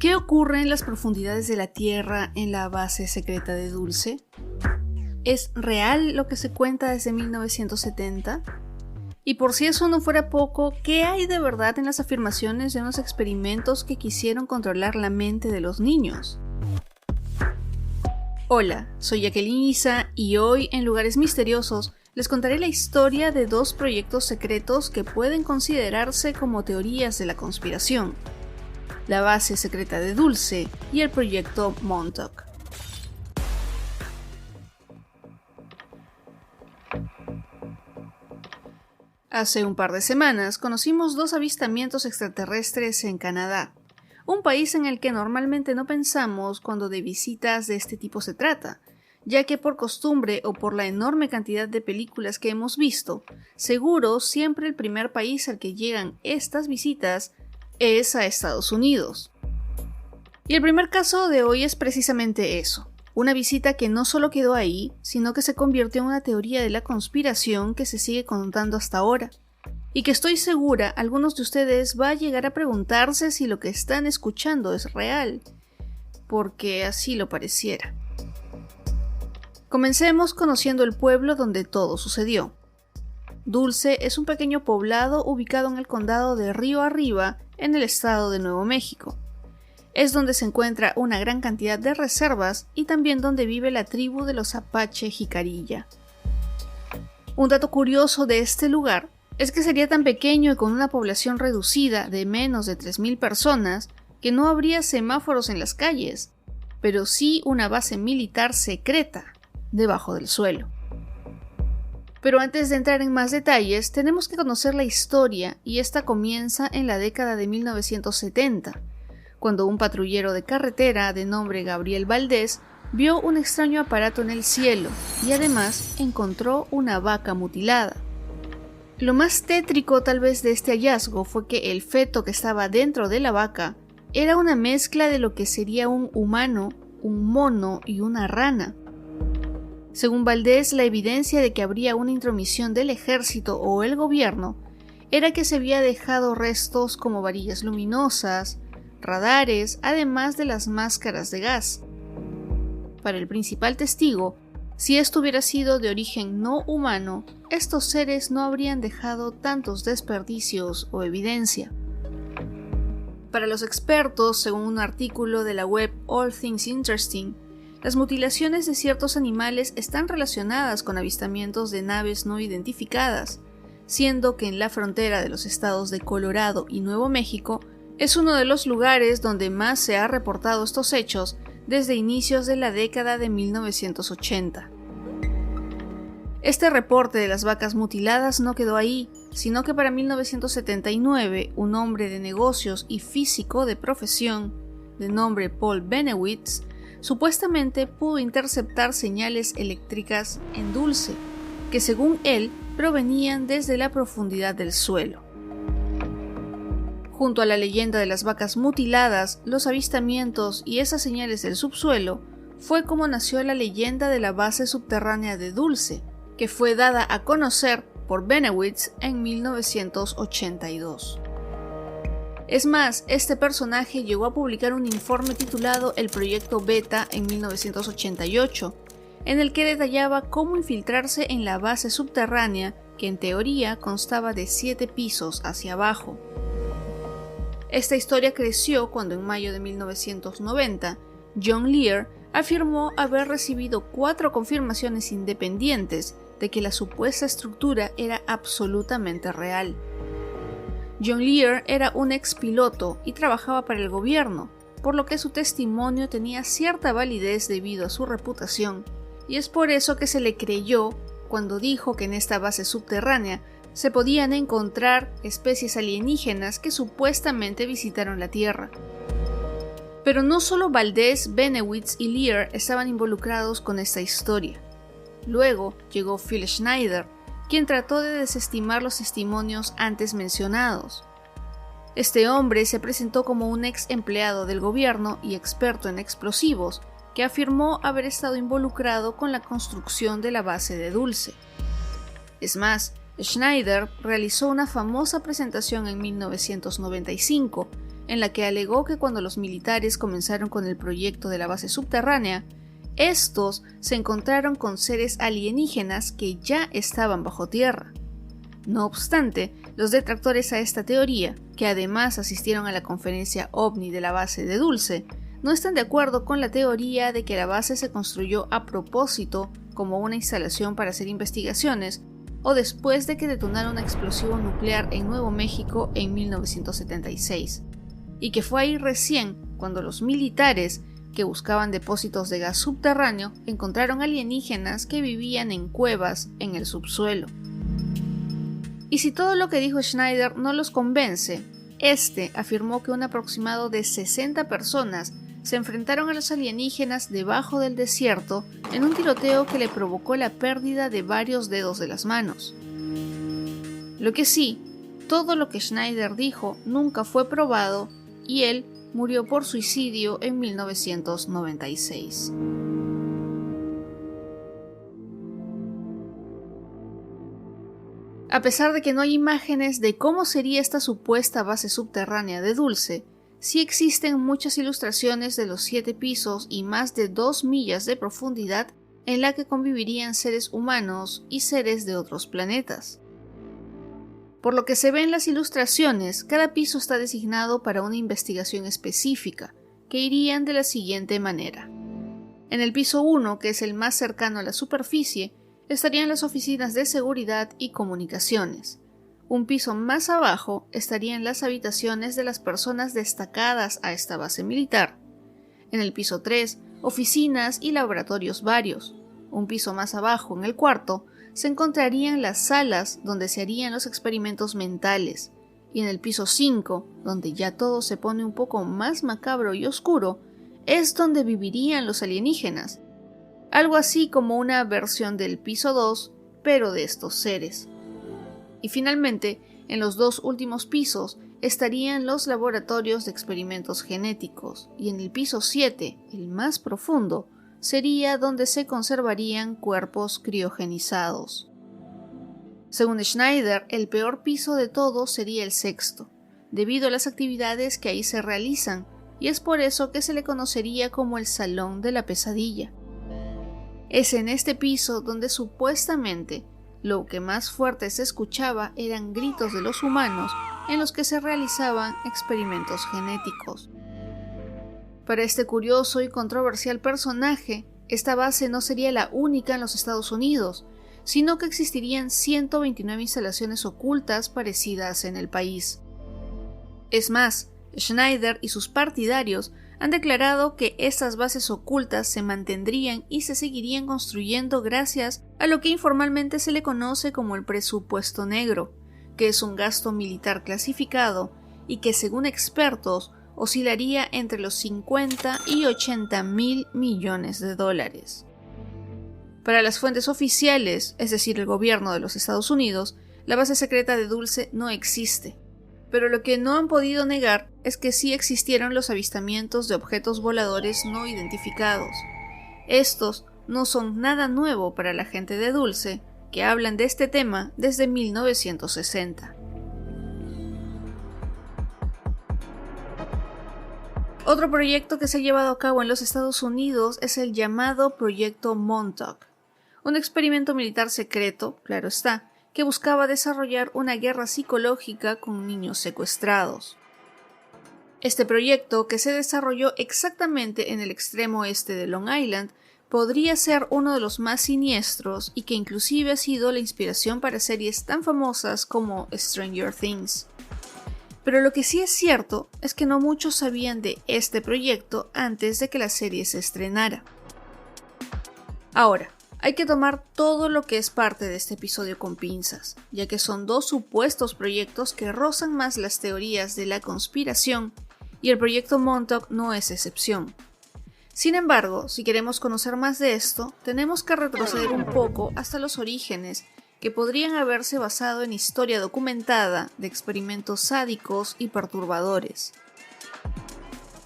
¿Qué ocurre en las profundidades de la Tierra en la base secreta de Dulce? ¿Es real lo que se cuenta desde 1970? Y por si eso no fuera poco, ¿qué hay de verdad en las afirmaciones de unos experimentos que quisieron controlar la mente de los niños? Hola, soy Jacqueline Isa y hoy en Lugares Misteriosos les contaré la historia de dos proyectos secretos que pueden considerarse como teorías de la conspiración: la base secreta de Dulce y el proyecto Montauk. Hace un par de semanas conocimos dos avistamientos extraterrestres en Canadá, un país en el que normalmente no pensamos cuando de visitas de este tipo se trata, ya que por costumbre o por la enorme cantidad de películas que hemos visto, seguro siempre el primer país al que llegan estas visitas es a Estados Unidos. Y el primer caso de hoy es precisamente eso. Una visita que no solo quedó ahí, sino que se convirtió en una teoría de la conspiración que se sigue contando hasta ahora. Y que estoy segura algunos de ustedes va a llegar a preguntarse si lo que están escuchando es real, porque así lo pareciera. Comencemos conociendo el pueblo donde todo sucedió. Dulce es un pequeño poblado ubicado en el condado de Río Arriba, en el estado de Nuevo México. Es donde se encuentra una gran cantidad de reservas y también donde vive la tribu de los Apache Jicarilla. Un dato curioso de este lugar es que sería tan pequeño y con una población reducida de menos de 3.000 personas que no habría semáforos en las calles, pero sí una base militar secreta debajo del suelo. Pero antes de entrar en más detalles, tenemos que conocer la historia, y esta comienza en la década de 1970. Cuando un patrullero de carretera de nombre Gabriel Valdés vio un extraño aparato en el cielo y además encontró una vaca mutilada. Lo más tétrico tal vez de este hallazgo fue que el feto que estaba dentro de la vaca era una mezcla de lo que sería un humano, un mono y una rana. Según Valdés, la evidencia de que habría una intromisión del ejército o el gobierno era que se había dejado restos como varillas luminosas, radares, además de las máscaras de gas. Para el principal testigo, si esto hubiera sido de origen no humano, estos seres no habrían dejado tantos desperdicios o evidencia. Para los expertos, según un artículo de la web All Things Interesting, las mutilaciones de ciertos animales están relacionadas con avistamientos de naves no identificadas, siendo que en la frontera de los estados de Colorado y Nuevo México es uno de los lugares donde más se ha reportado estos hechos desde inicios de la década de 1980. Este reporte de las vacas mutiladas no quedó ahí, sino que para 1979 un hombre de negocios y físico de profesión, de nombre Paul Bennewitz, supuestamente pudo interceptar señales eléctricas en Dulce, que según él provenían desde la profundidad del suelo. Junto a la leyenda de las vacas mutiladas, los avistamientos y esas señales del subsuelo, fue como nació la leyenda de la base subterránea de Dulce, que fue dada a conocer por Bennewitz en 1982. Es más, este personaje llegó a publicar un informe titulado El Proyecto Beta en 1988, en el que detallaba cómo infiltrarse en la base subterránea, que en teoría constaba de 7 pisos hacia abajo. Esta historia creció cuando en mayo de 1990, John Lear afirmó haber recibido 4 confirmaciones independientes de que la supuesta estructura era absolutamente real. John Lear era un expiloto y trabajaba para el gobierno, por lo que su testimonio tenía cierta validez debido a su reputación, y es por eso que se le creyó cuando dijo que en esta base subterránea se podían encontrar especies alienígenas que supuestamente visitaron la Tierra. Pero no solo Valdés, Bennewitz y Lear estaban involucrados con esta historia. Luego llegó Phil Schneider, quien trató de desestimar los testimonios antes mencionados. Este hombre se presentó como un ex empleado del gobierno y experto en explosivos, que afirmó haber estado involucrado con la construcción de la base de Dulce. Es más, Schneider realizó una famosa presentación en 1995, en la que alegó que cuando los militares comenzaron con el proyecto de la base subterránea, estos se encontraron con seres alienígenas que ya estaban bajo tierra. No obstante, los detractores a esta teoría, que además asistieron a la conferencia OVNI de la base de Dulce, no están de acuerdo con la teoría de que la base se construyó a propósito como una instalación para hacer investigaciones o después de que detonara un explosivo nuclear en Nuevo México en 1976, y que fue ahí recién cuando los militares que buscaban depósitos de gas subterráneo encontraron alienígenas que vivían en cuevas en el subsuelo. Y si todo lo que dijo Schneider no los convence, este afirmó que un aproximado de 60 personas se enfrentaron a los alienígenas debajo del desierto en un tiroteo que le provocó la pérdida de varios dedos de las manos. Lo que sí, todo lo que Schneider dijo nunca fue probado y él murió por suicidio en 1996. A pesar de que no hay imágenes de cómo sería esta supuesta base subterránea de Dulce, sí existen muchas ilustraciones de los 7 pisos y más de 2 millas de profundidad en la que convivirían seres humanos y seres de otros planetas. Por lo que se ve en las ilustraciones, cada piso está designado para una investigación específica, que irían de la siguiente manera. En el piso 1, que es el más cercano a la superficie, estarían las oficinas de seguridad y comunicaciones. Un piso más abajo estarían las habitaciones de las personas destacadas a esta base militar. En el piso 3, oficinas y laboratorios varios. Un piso más abajo, en el cuarto, se encontrarían las salas donde se harían los experimentos mentales, y en el piso 5, donde ya todo se pone un poco más macabro y oscuro, es donde vivirían los alienígenas, algo así como una versión del piso 2, pero de estos seres. Y finalmente, en los 2 últimos pisos estarían los laboratorios de experimentos genéticos, y en el piso 7, el más profundo, sería donde se conservarían cuerpos criogenizados. Según Schneider, el peor piso de todos sería el 6º, debido a las actividades que ahí se realizan, y es por eso que se le conocería como el Salón de la Pesadilla. Es en este piso donde supuestamente lo que más fuerte se escuchaba eran gritos de los humanos en los que se realizaban experimentos genéticos. Para este curioso y controversial personaje, esta base no sería la única en los Estados Unidos, sino que existirían 129 instalaciones ocultas parecidas en el país. Es más, Schneider y sus partidarios han declarado que estas bases ocultas se mantendrían y se seguirían construyendo gracias a lo que informalmente se le conoce como el presupuesto negro, que es un gasto militar clasificado y que, según expertos, oscilaría entre los 50 y 80 mil millones de dólares. Para las fuentes oficiales, es decir, el gobierno de los Estados Unidos, la base secreta de Dulce no existe. Pero lo que no han podido negar es que sí existieron los avistamientos de objetos voladores no identificados. Estos no son nada nuevo para la gente de Dulce, que hablan de este tema desde 1960. Otro proyecto que se ha llevado a cabo en los Estados Unidos es el llamado Proyecto Montauk, un experimento militar secreto, claro está, que buscaba desarrollar una guerra psicológica con niños secuestrados. Este proyecto, que se desarrolló exactamente en el extremo este de Long Island, podría ser uno de los más siniestros y que inclusive ha sido la inspiración para series tan famosas como Stranger Things. Pero lo que sí es cierto es que no muchos sabían de este proyecto antes de que la serie se estrenara. Ahora, hay que tomar todo lo que es parte de este episodio con pinzas, ya que son 2 supuestos proyectos que rozan más las teorías de la conspiración, y el proyecto Montauk no es excepción. Sin embargo, si queremos conocer más de esto, tenemos que retroceder un poco hasta los orígenes, que podrían haberse basado en historia documentada de experimentos sádicos y perturbadores.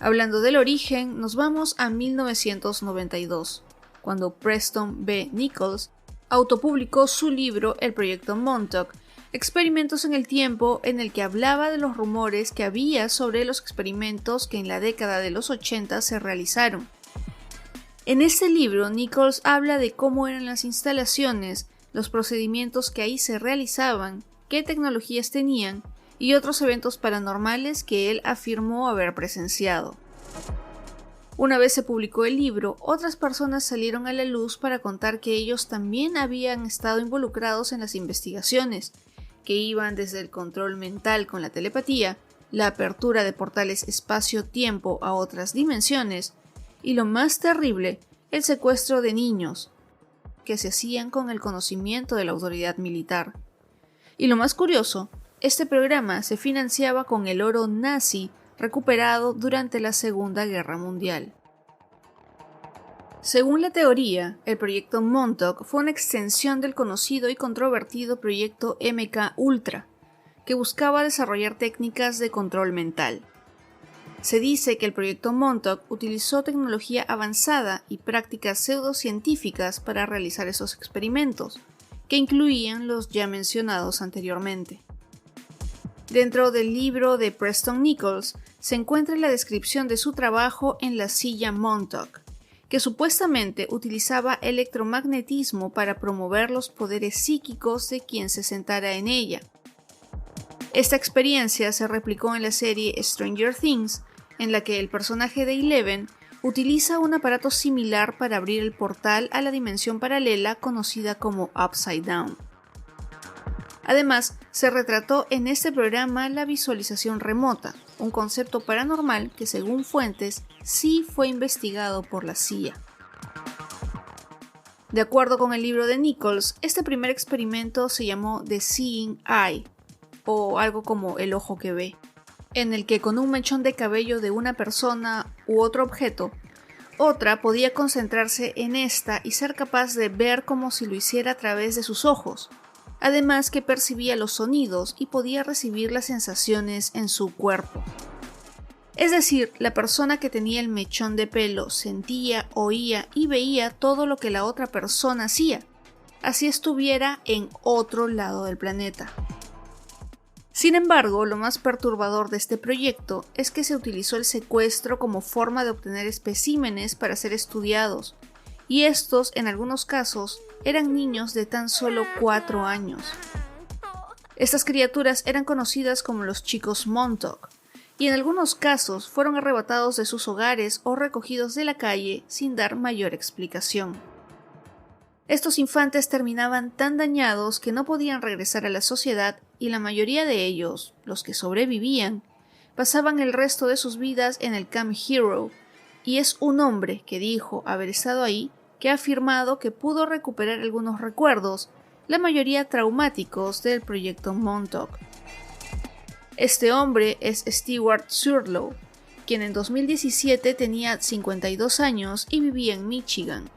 Hablando del origen, nos vamos a 1992, cuando Preston B. Nichols autopublicó su libro El Proyecto Montauk, Experimentos en el tiempo, en el que hablaba de los rumores que había sobre los experimentos que en la década de los 80 se realizaron. En este libro, Nichols habla de cómo eran las instalaciones, los procedimientos que ahí se realizaban, qué tecnologías tenían y otros eventos paranormales que él afirmó haber presenciado. Una vez se publicó el libro, otras personas salieron a la luz para contar que ellos también habían estado involucrados en las investigaciones, que iban desde el control mental con la telepatía, la apertura de portales espacio-tiempo a otras dimensiones, y lo más terrible, el secuestro de niños, que se hacían con el conocimiento de la autoridad militar. Y lo más curioso, este programa se financiaba con el oro nazi recuperado durante la Segunda Guerra Mundial. Según la teoría, el proyecto Montauk fue una extensión del conocido y controvertido proyecto MK Ultra, que buscaba desarrollar técnicas de control mental. Se dice que el proyecto Montauk utilizó tecnología avanzada y prácticas pseudocientíficas para realizar esos experimentos, que incluían los ya mencionados anteriormente. Dentro del libro de Preston Nichols se encuentra la descripción de su trabajo en la silla Montauk, que supuestamente utilizaba electromagnetismo para promover los poderes psíquicos de quien se sentara en ella. Esta experiencia se replicó en la serie Stranger Things, en la que el personaje de Eleven utiliza un aparato similar para abrir el portal a la dimensión paralela conocida como Upside Down. Además, se retrató en este programa la visualización remota, un concepto paranormal que, según fuentes, sí fue investigado por la CIA. De acuerdo con el libro de Nichols, este primer experimento se llamó The Seeing Eye, o algo como el ojo que ve, en el que con un mechón de cabello de una persona u otro objeto, otra podía concentrarse en esta y ser capaz de ver como si lo hiciera a través de sus ojos. Además que percibía los sonidos y podía recibir las sensaciones en su cuerpo. Es decir, la persona que tenía el mechón de pelo sentía, oía y veía todo lo que la otra persona hacía, así estuviera en otro lado del planeta. Sin embargo, lo más perturbador de este proyecto es que se utilizó el secuestro como forma de obtener especímenes para ser estudiados, y estos, en algunos casos, eran niños de tan solo 4 años. Estas criaturas eran conocidas como los chicos Montauk, y en algunos casos fueron arrebatados de sus hogares o recogidos de la calle sin dar mayor explicación. Estos infantes terminaban tan dañados que no podían regresar a la sociedad y la mayoría de ellos, los que sobrevivían, pasaban el resto de sus vidas en el Camp Hero, y es un hombre que dijo haber estado ahí que ha afirmado que pudo recuperar algunos recuerdos, la mayoría traumáticos del proyecto Montauk. Este hombre es Stewart Surlow, quien en 2017 tenía 52 años y vivía en Michigan.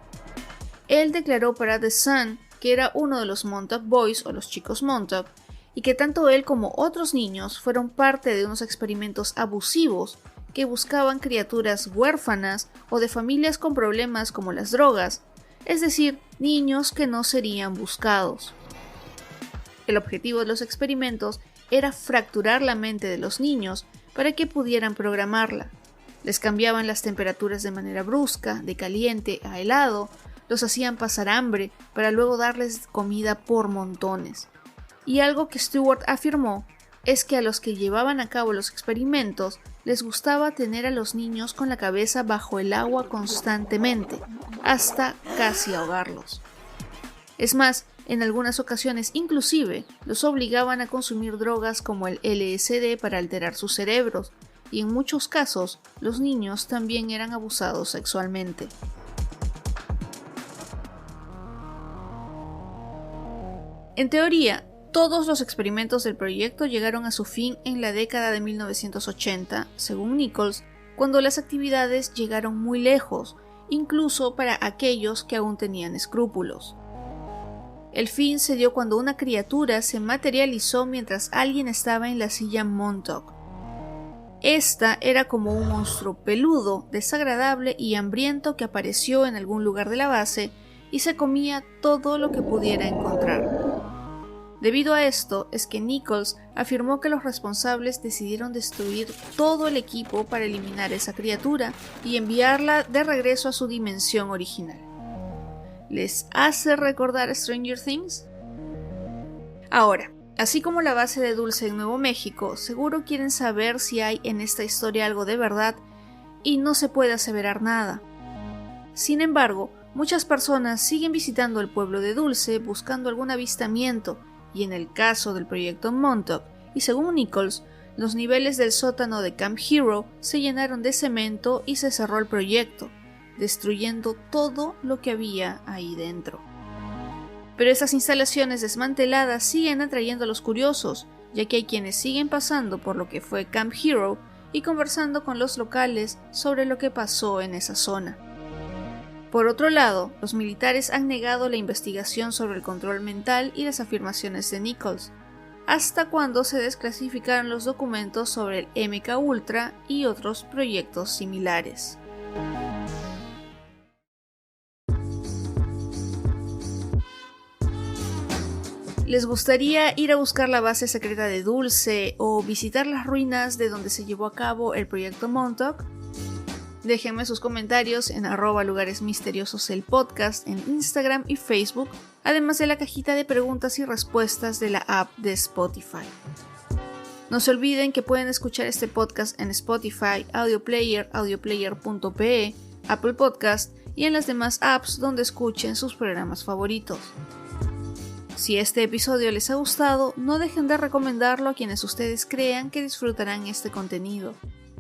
Él declaró para The Sun que era uno de los Montauk Boys o los chicos Montauk, y que tanto él como otros niños fueron parte de unos experimentos abusivos que buscaban criaturas huérfanas o de familias con problemas como las drogas, es decir, niños que no serían buscados. El objetivo de los experimentos era fracturar la mente de los niños para que pudieran programarla. Les cambiaban las temperaturas de manera brusca, de caliente a helado, los hacían pasar hambre para luego darles comida por montones. Y algo que Stewart afirmó es que a los que llevaban a cabo los experimentos les gustaba tener a los niños con la cabeza bajo el agua constantemente, hasta casi ahogarlos. Es más, en algunas ocasiones inclusive los obligaban a consumir drogas como el LSD para alterar sus cerebros, y en muchos casos los niños también eran abusados sexualmente. En teoría, todos los experimentos del proyecto llegaron a su fin en la década de 1980, según Nichols, cuando las actividades llegaron muy lejos, incluso para aquellos que aún tenían escrúpulos. El fin se dio cuando una criatura se materializó mientras alguien estaba en la silla Montauk. Esta era como un monstruo peludo, desagradable y hambriento que apareció en algún lugar de la base y se comía todo lo que pudiera encontrar. Debido a esto es que Nichols afirmó que los responsables decidieron destruir todo el equipo para eliminar esa criatura y enviarla de regreso a su dimensión original. ¿Les hace recordar Stranger Things? Ahora, así como la base de Dulce en Nuevo México, seguro quieren saber si hay en esta historia algo de verdad y no se puede aseverar nada. Sin embargo, muchas personas siguen visitando el pueblo de Dulce buscando algún avistamiento, y en el caso del proyecto Montauk, y según Nichols, los niveles del sótano de Camp Hero se llenaron de cemento y se cerró el proyecto, destruyendo todo lo que había ahí dentro. Pero esas instalaciones desmanteladas siguen atrayendo a los curiosos, ya que hay quienes siguen pasando por lo que fue Camp Hero y conversando con los locales sobre lo que pasó en esa zona. Por otro lado, los militares han negado la investigación sobre el control mental y las afirmaciones de Nichols, hasta cuando se desclasificaron los documentos sobre el MK Ultra y otros proyectos similares. ¿Les gustaría ir a buscar la base secreta de Dulce o visitar las ruinas de donde se llevó a cabo el proyecto Montauk? Déjenme sus comentarios en @lugaresmisteriosos el podcast en Instagram y Facebook, además de la cajita de preguntas y respuestas de la app de Spotify. No se olviden que pueden escuchar este podcast en Spotify, Audioplayer, audioplayer.pe, Apple Podcast y en las demás apps donde escuchen sus programas favoritos. Si este episodio les ha gustado, no dejen de recomendarlo a quienes ustedes crean que disfrutarán este contenido.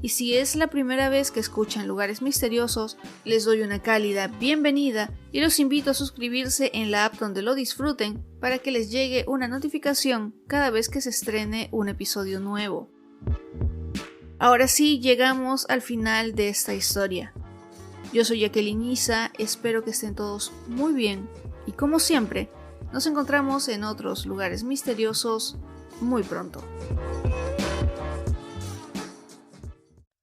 Y si es la primera vez que escuchan Lugares Misteriosos, les doy una cálida bienvenida y los invito a suscribirse en la app donde lo disfruten para que les llegue una notificación cada vez que se estrene un episodio nuevo. Ahora sí, llegamos al final de esta historia. Yo soy Jacqueline Isa, espero que estén todos muy bien y como siempre, nos encontramos en otros lugares misteriosos muy pronto.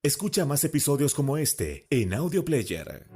Escucha más episodios como este en Audioplayer.